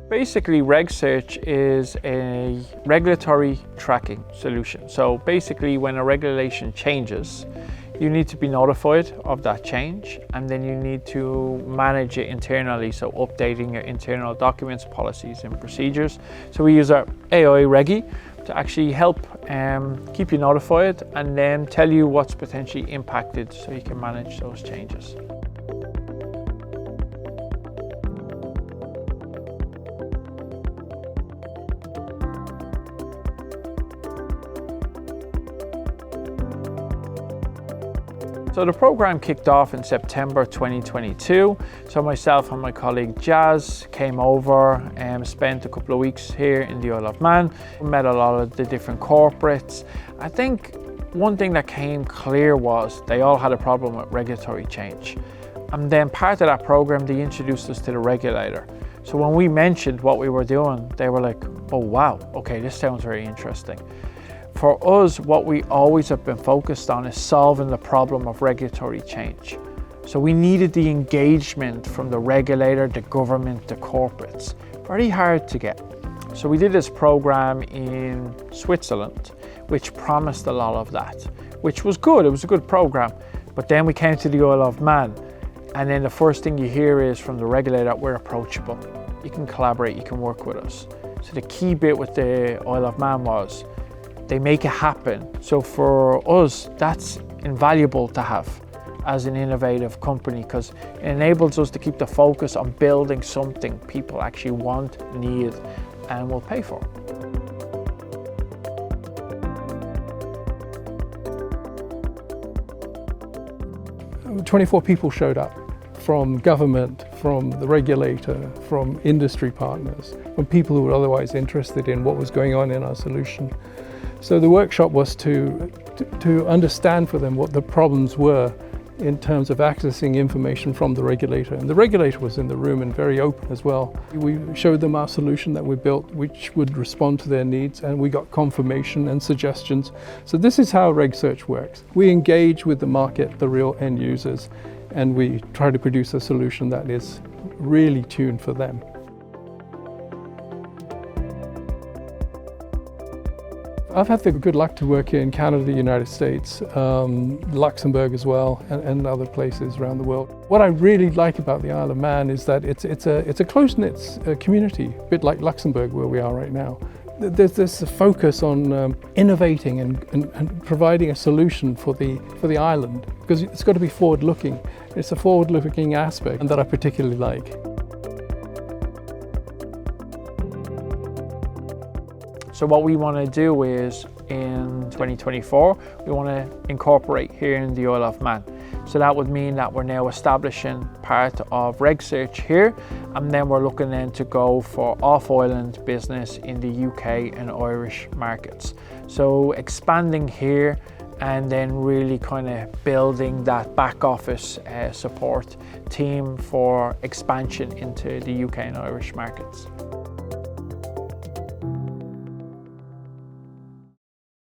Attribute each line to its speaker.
Speaker 1: Basically, Regsearch is a regulatory tracking solution. So basically, when a regulation changes, you need to be notified of that change, and then you need to manage it internally, so updating your internal documents, policies and procedures. So we use our AI Regi to actually help keep you notified and then tell you what's potentially impacted so you can manage those changes. So the program kicked off in September 2022. So myself and my colleague Jazz came over and spent a couple of weeks here in the Isle of Man. We met a lot of the different corporates. I think one thing that came clear was they all had a problem with regulatory change. And then part of that program, they introduced us to the regulator. So when we mentioned what we were doing, they were like, oh wow, okay, this sounds very interesting. For us, what we always have been focused on is solving the problem of regulatory change. So we needed the engagement from the regulator, the government, the corporates. Very hard to get. So we did this program in Switzerland, which promised a lot of that, which was good. It was a good program. But then we came to the Isle of Man, and then the first thing you hear is from the regulator, we're approachable. You can collaborate, you can work with us. So the key bit with the Isle of Man was they make it happen. So for us, that's invaluable to have as an innovative company, because it enables us to keep the focus on building something people actually want, need, and will pay for.
Speaker 2: 24 people showed up from government, from the regulator, from industry partners, from people who were otherwise interested in what was going on in our solution. So the workshop was to understand for them what the problems were in terms of accessing information from the regulator. And the regulator was in the room and very open as well. We showed them our solution that we built, which would respond to their needs, and we got confirmation and suggestions. So this is how Regsearch works. We engage with the market, the real end users, and we try to produce a solution that is really tuned for them. I've had the good luck to work in Canada, the United States, Luxembourg as well, and other places around the world. What I really like about the Isle of Man is that it's a close-knit community, a bit like Luxembourg where we are right now. There's this focus on innovating and providing a solution for the island, because it's got to be forward-looking. It's a forward-looking aspect, and that I particularly like.
Speaker 1: So what we want to do is in 2024, we want to incorporate here in the Isle of Man. So that would mean that we're now establishing part of Regsearch here, and then we're looking then to go for off-island business in the UK and Irish markets. So expanding here and then really kind of building that back office support team for expansion into the UK and Irish markets.